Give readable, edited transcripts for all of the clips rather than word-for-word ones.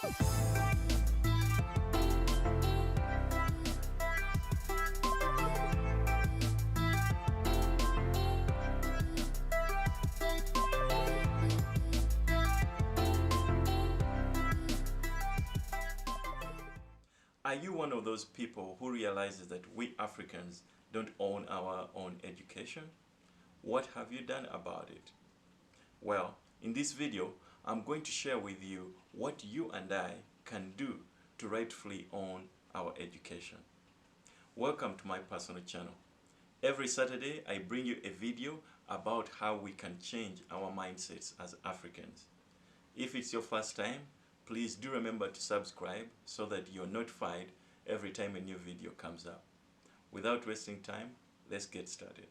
Are you one of those people who realizes that we Africans don't own our own education? What have you done about it? Well, in this video, I'm going to share with you what you and I can do to rightfully own our education. Welcome to my personal channel. Every Saturday, I bring you a video about how we can change our mindsets as Africans. If it's your first time, please do remember to subscribe so that you're notified every time a new video comes up. Without wasting time, let's get started.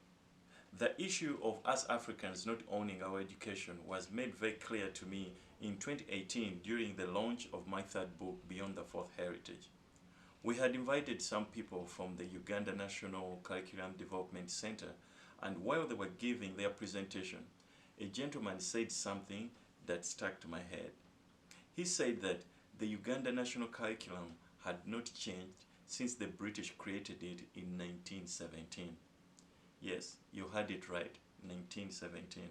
The issue of us Africans not owning our education was made very clear to me in 2018 during the launch of my third book, Beyond the Fourth Heritage. We had invited some people from the Uganda National Curriculum Development Center, and while they were giving their presentation, a gentleman said something that stuck to my head. He said that the Uganda National Curriculum had not changed since the British created it in 1917. Yes, you heard it right, 1917.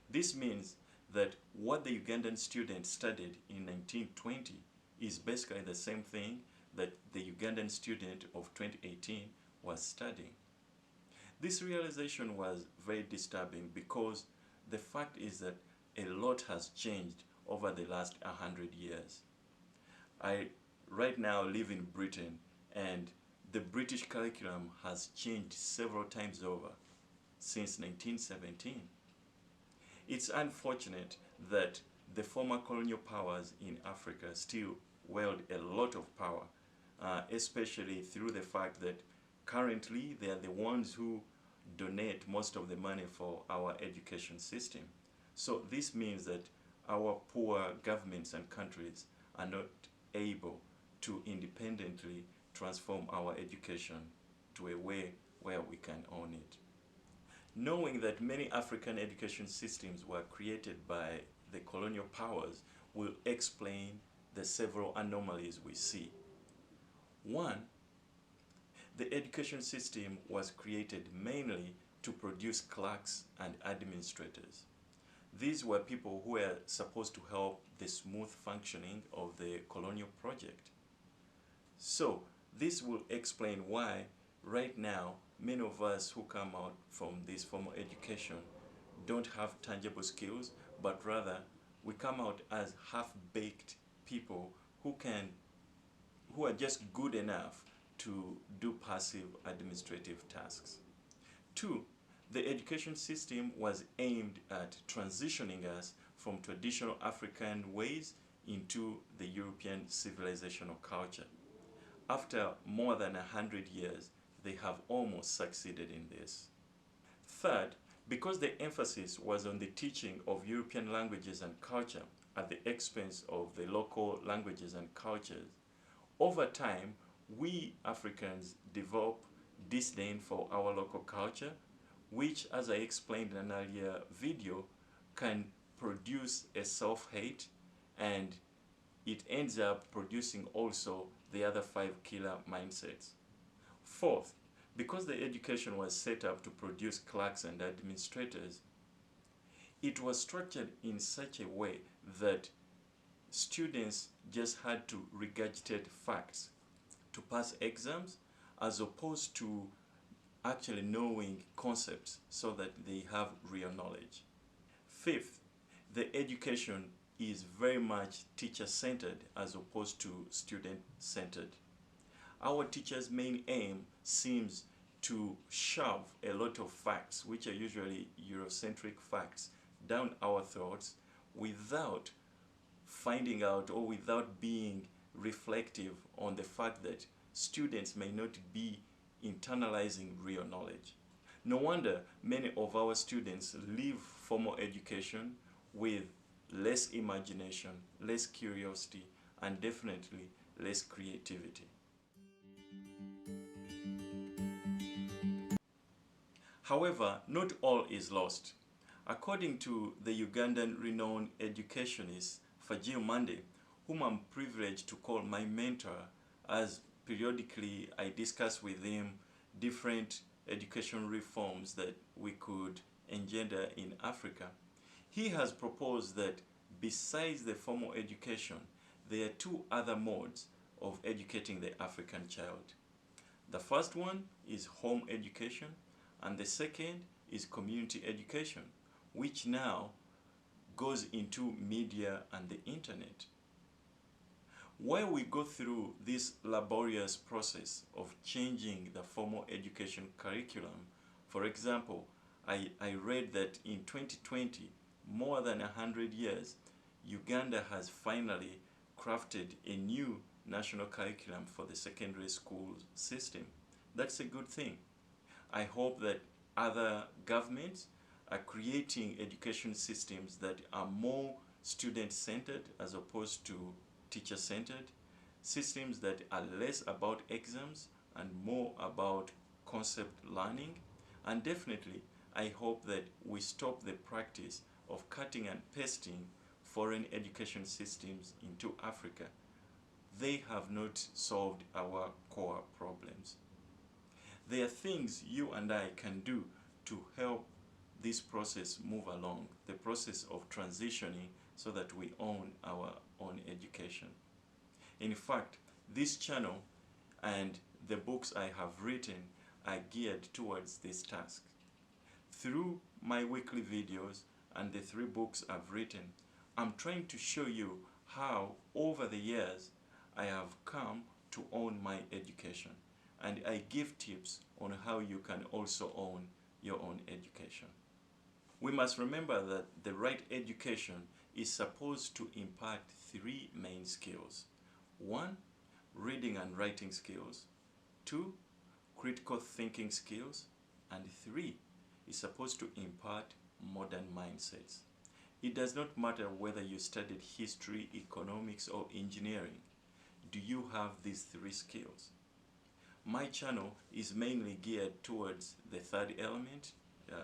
This means that what the Ugandan students studied in 1920 is basically the same thing that the Ugandan student of 2018 was studying. This realization was very disturbing because the fact is that a lot has changed over the last 100 years. I right now live in Britain, and the British curriculum has changed several times over since 1917. It's unfortunate that the former colonial powers in Africa still wield a lot of power, especially through the fact that currently they are the ones who donate most of the money for our education system. So this means that our poor governments and countries are not able to independently transform our education to a way where we can own it. Knowing that many African education systems were created by the colonial powers will explain the several anomalies we see. One, the education system was created mainly to produce clerks and administrators. These were people who were supposed to help the smooth functioning of the colonial project. So, this will explain why, right now, many of us who come out from this formal education don't have tangible skills, but rather we come out as half-baked people who are just good enough to do passive administrative tasks. Two, the education system was aimed at transitioning us from traditional African ways into the European civilizational culture. After more than 100 years, they have almost succeeded in this. Third, because the emphasis was on the teaching of European languages and culture at the expense of the local languages and cultures, over time, we Africans develop disdain for our local culture, which, as I explained in an earlier video, can produce a self-hate, and it ends up producing also the other 5 killer mindsets. Fourth, because the education was set up to produce clerks and administrators, it was structured in such a way that students just had to regurgitate facts to pass exams, as opposed to actually knowing concepts so that they have real knowledge. Fifth, the education is very much teacher-centered as opposed to student-centered. Our teachers' main aim seems to shove a lot of facts, which are usually Eurocentric facts, down our throats without finding out or without being reflective on the fact that students may not be internalizing real knowledge. No wonder many of our students leave formal education with less imagination, less curiosity, and definitely less creativity. However, not all is lost. According to the Ugandan renowned educationist Fajil Mande, whom I'm privileged to call my mentor, as periodically I discuss with him different education reforms that we could engender in Africa. He has proposed that besides the formal education, there are two other modes of educating the African child. The first one is home education, and the second is community education, which now goes into media and the internet. While we go through this laborious process of changing the formal education curriculum, for example, I read that in 2020, more than 100 years, Uganda has finally crafted a new national curriculum for the secondary school system. That's a good thing. I hope that other governments are creating education systems that are more student-centered as opposed to teacher-centered, systems that are less about exams and more about concept learning. And definitely, I hope that we stop the practice of cutting and pasting foreign education systems into Africa. They have not solved our core problems. There are things you and I can do to help this process move along, the process of transitioning so that we own our own education. In fact, this channel and the books I have written are geared towards this task. Through my weekly videos and the 3 books I've written, I'm trying to show you how over the years I have come to own my education, and I give tips on how you can also own your own education. We must remember that the right education is supposed to impart 3 main skills. 1, reading and writing skills. 2, critical thinking skills. And 3, is supposed to impart modern mindsets. It does not matter whether you studied history, economics, or engineering. Do you have these 3 skills? My channel is mainly geared towards the 3rd element,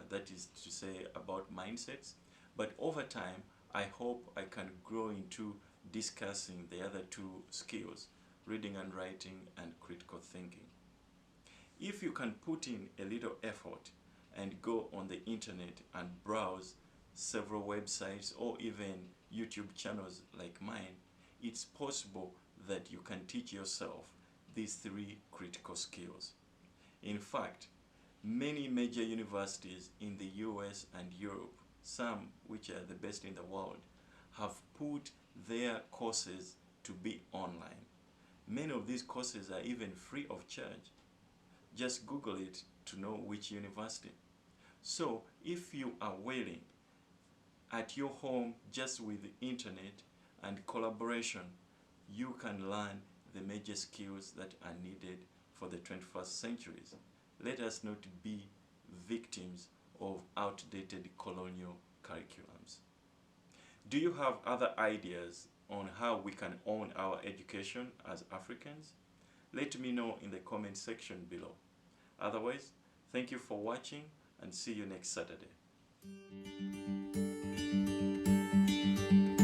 that is to say about mindsets, but over time I hope I can grow into discussing the other 2 skills, reading and writing and critical thinking. If you can put in a little effort and go on the internet and browse several websites or even YouTube channels like mine, it's possible that you can teach yourself these 3 critical skills. In fact, many major universities in the US and Europe, some which are the best in the world, have put their courses to be online. Many of these courses are even free of charge. Just Google it to know which university. So if you are willing, at your home just with the internet and collaboration, you can learn the major skills that are needed for the 21st centuries. Let us not be victims of outdated colonial curriculums. Do you have other ideas on how we can own our education as Africans? Let me know in the comment section below. Otherwise, thank you for watching and see you next Saturday.